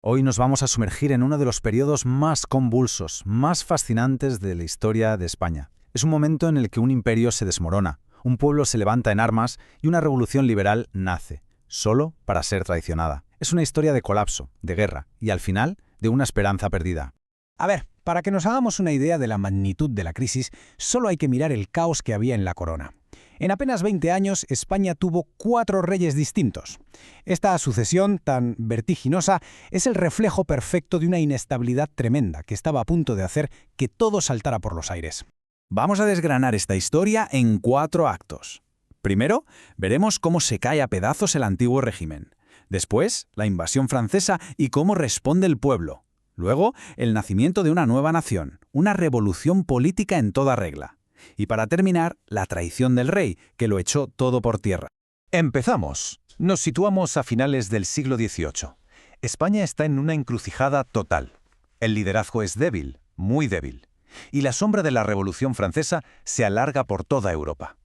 Hoy nos vamos a sumergir en uno de los periodos más convulsos, más fascinantes de la historia de España. Es un momento en el que un imperio se desmorona, un pueblo se levanta en armas y una revolución liberal nace, solo para ser traicionada. Es una historia de colapso, de guerra y, al final, de una esperanza perdida. A ver, para que nos hagamos una idea de la magnitud de la crisis, solo hay que mirar el caos que había en la corona. En apenas 20 años, España tuvo 4 reyes distintos. Esta sucesión tan vertiginosa es el reflejo perfecto de una inestabilidad tremenda que estaba a punto de hacer que todo saltara por los aires. Vamos a desgranar esta historia en 4 actos. Primero, veremos cómo se cae a pedazos el antiguo régimen. Después, la invasión francesa y cómo responde el pueblo. Luego, el nacimiento de una nueva nación, una revolución política en toda regla. Y para terminar, la traición del rey, que lo echó todo por tierra. Empezamos. Nos situamos a finales del siglo XVIII. España está en una encrucijada total. El liderazgo es débil, muy débil. Y la sombra de la Revolución Francesa se alarga por toda Europa.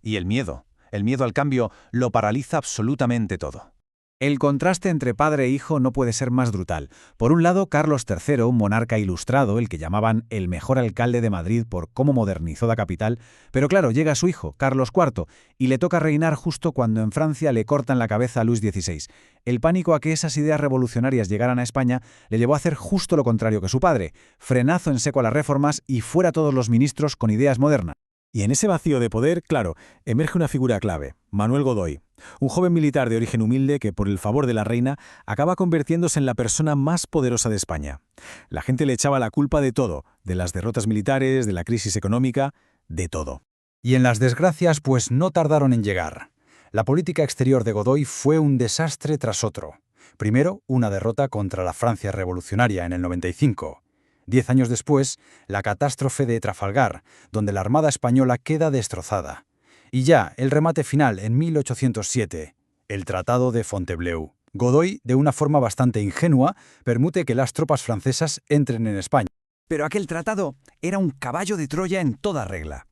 Y el miedo al cambio, lo paraliza absolutamente todo. El contraste entre padre e hijo no puede ser más brutal. Por un lado, Carlos III, un monarca ilustrado, el que llamaban el mejor alcalde de Madrid por cómo modernizó la capital, pero claro, llega su hijo, Carlos IV, y le toca reinar justo cuando en Francia le cortan la cabeza a Luis XVI. El pánico a que esas ideas revolucionarias llegaran a España le llevó a hacer justo lo contrario que su padre, frenazo en seco a las reformas y fuera todos los ministros con ideas modernas. Y en ese vacío de poder, claro, emerge una figura clave, Manuel Godoy, un joven militar de origen humilde que, por el favor de la reina, acaba convirtiéndose en la persona más poderosa de España. La gente le echaba la culpa de todo, de las derrotas militares, de la crisis económica, de todo. Y en las desgracias, pues no tardaron en llegar. La política exterior de Godoy fue un desastre tras otro. Primero, una derrota contra la Francia revolucionaria en el 95. 10 años después, la catástrofe de Trafalgar, donde la Armada española queda destrozada. Y ya, el remate final en 1807, el Tratado de Fontainebleau. Godoy, de una forma bastante ingenua, permite que las tropas francesas entren en España. Pero aquel tratado era un caballo de Troya en toda regla.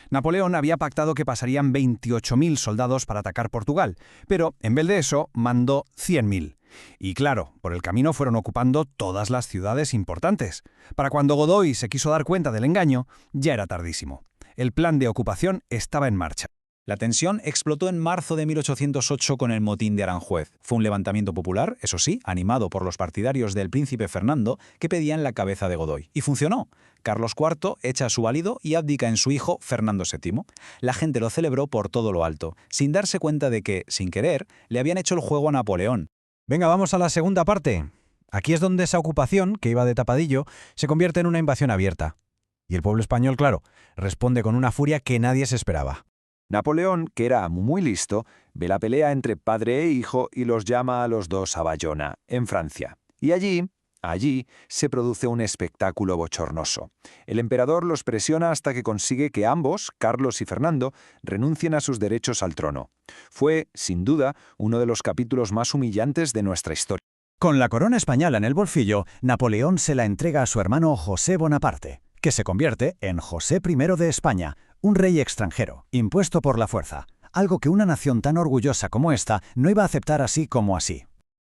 Napoleón había pactado que pasarían 28.000 soldados para atacar Portugal, pero en vez de eso mandó 100.000. Y claro, por el camino fueron ocupando todas las ciudades importantes. Para cuando Godoy se quiso dar cuenta del engaño, ya era tardísimo. El plan de ocupación estaba en marcha. La tensión explotó en marzo de 1808 con el motín de Aranjuez. Fue un levantamiento popular, eso sí, animado por los partidarios del príncipe Fernando, que pedían la cabeza de Godoy. Y funcionó. Carlos IV echa a su válido y abdica en su hijo Fernando VII. La gente lo celebró por todo lo alto, sin darse cuenta de que, sin querer, le habían hecho el juego a Napoleón. Venga, vamos a la segunda parte. Aquí es donde esa ocupación, que iba de tapadillo, se convierte en una invasión abierta. Y el pueblo español, claro, responde con una furia que nadie se esperaba. Napoleón, que era muy listo, ve la pelea entre padre e hijo y los llama a los dos a Bayona, en Francia. Y allí se produce un espectáculo bochornoso. El emperador los presiona hasta que consigue que ambos, Carlos y Fernando, renuncien a sus derechos al trono. Fue, sin duda, uno de los capítulos más humillantes de nuestra historia. Con la corona española en el bolsillo, Napoleón se la entrega a su hermano José Bonaparte, que se convierte en José I de España, un rey extranjero, impuesto por la fuerza, algo que una nación tan orgullosa como esta no iba a aceptar así como así.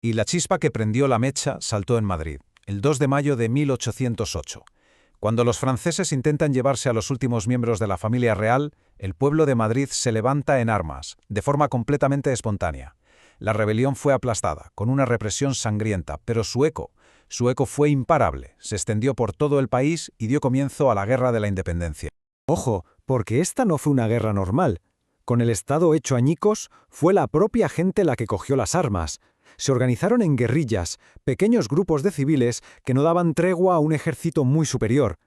Y la chispa que prendió la mecha saltó en Madrid, el 2 de mayo de 1808. Cuando los franceses intentan llevarse a los últimos miembros de la familia real, el pueblo de Madrid se levanta en armas, de forma completamente espontánea. La rebelión fue aplastada, con una represión sangrienta, pero su eco fue imparable, se extendió por todo el país y dio comienzo a la Guerra de la Independencia. Ojo, porque esta no fue una guerra normal. Con el Estado hecho añicos, fue la propia gente la que cogió las armas. Se organizaron en guerrillas, pequeños grupos de civiles que no daban tregua a un ejército muy superior.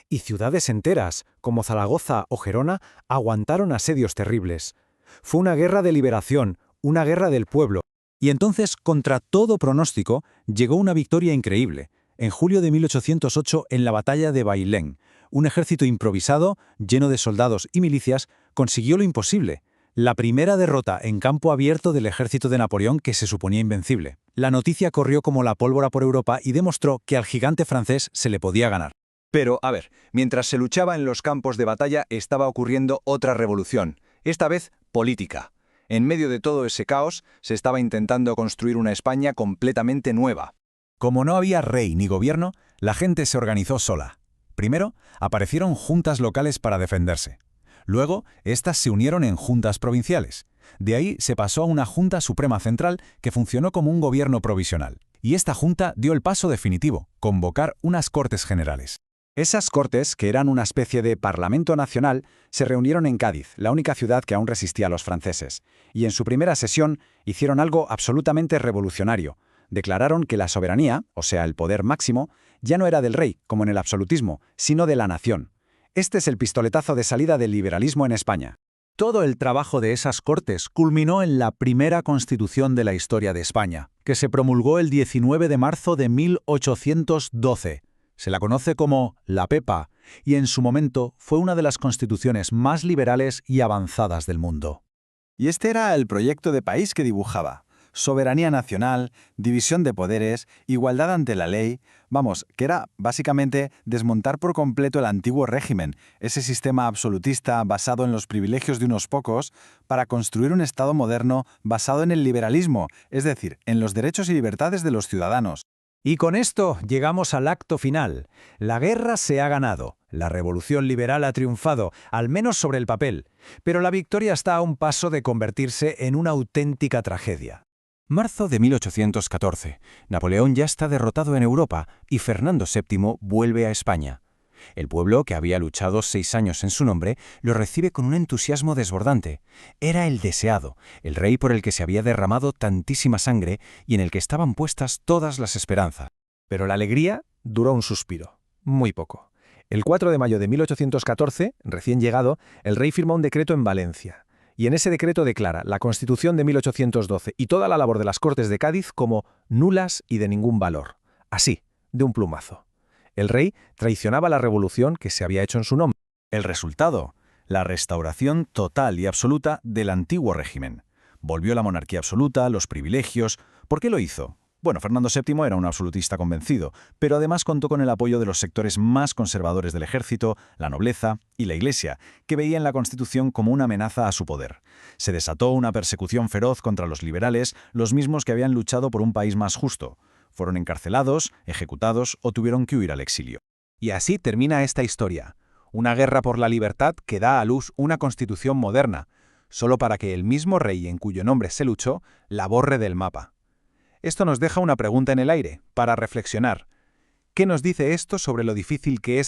Y ciudades enteras, como Zaragoza o Gerona, aguantaron asedios terribles. Fue una guerra de liberación, una guerra del pueblo. Y entonces, contra todo pronóstico, llegó una victoria increíble. En julio de 1808, en la batalla de Bailén, un ejército improvisado, lleno de soldados y milicias, consiguió lo imposible. La primera derrota en campo abierto del ejército de Napoleón, que se suponía invencible. La noticia corrió como la pólvora por Europa y demostró que al gigante francés se le podía ganar. Pero, a ver, mientras se luchaba en los campos de batalla, estaba ocurriendo otra revolución, esta vez política. En medio de todo ese caos, se estaba intentando construir una España completamente nueva. Como no había rey ni gobierno, la gente se organizó sola. Primero, aparecieron juntas locales para defenderse. Luego, éstas se unieron en juntas provinciales. De ahí se pasó a una Junta Suprema Central que funcionó como un gobierno provisional. Y esta junta dio el paso definitivo, convocar unas Cortes Generales. Esas Cortes, que eran una especie de Parlamento Nacional, se reunieron en Cádiz, la única ciudad que aún resistía a los franceses. Y en su primera sesión hicieron algo absolutamente revolucionario. Declararon que la soberanía, o sea, el poder máximo, ya no era del rey, como en el absolutismo, sino de la nación. Este es el pistoletazo de salida del liberalismo en España. Todo el trabajo de esas Cortes culminó en la primera Constitución de la historia de España, que se promulgó el 19 de marzo de 1812. Se la conoce como la Pepa, y en su momento fue una de las constituciones más liberales y avanzadas del mundo. Y este era el proyecto de país que dibujaba. Soberanía nacional, división de poderes, igualdad ante la ley. Vamos, que era básicamente desmontar por completo el antiguo régimen, ese sistema absolutista basado en los privilegios de unos pocos, para construir un Estado moderno basado en el liberalismo, es decir, en los derechos y libertades de los ciudadanos. Y con esto llegamos al acto final. La guerra se ha ganado. La revolución liberal ha triunfado, al menos sobre el papel. Pero la victoria está a un paso de convertirse en una auténtica tragedia. Marzo de 1814. Napoleón ya está derrotado en Europa y Fernando VII vuelve a España. El pueblo, que había luchado 6 años en su nombre, lo recibe con un entusiasmo desbordante. Era el deseado, el rey por el que se había derramado tantísima sangre y en el que estaban puestas todas las esperanzas. Pero la alegría duró un suspiro, muy poco. El 4 de mayo de 1814, recién llegado, el rey firmó un decreto en Valencia. Y en ese decreto declara la Constitución de 1812 y toda la labor de las Cortes de Cádiz como nulas y de ningún valor. Así, de un plumazo. El rey traicionaba la revolución que se había hecho en su nombre. El resultado, la restauración total y absoluta del antiguo régimen. Volvió la monarquía absoluta, los privilegios. ¿Por qué lo hizo? Bueno, Fernando VII era un absolutista convencido, pero además contó con el apoyo de los sectores más conservadores del ejército, la nobleza y la Iglesia, que veían la Constitución como una amenaza a su poder. Se desató una persecución feroz contra los liberales, los mismos que habían luchado por un país más justo. Fueron encarcelados, ejecutados o tuvieron que huir al exilio. Y así termina esta historia. Una guerra por la libertad que da a luz una constitución moderna, solo para que el mismo rey en cuyo nombre se luchó la borre del mapa. Esto nos deja una pregunta en el aire, para reflexionar. ¿Qué nos dice esto sobre lo difícil que es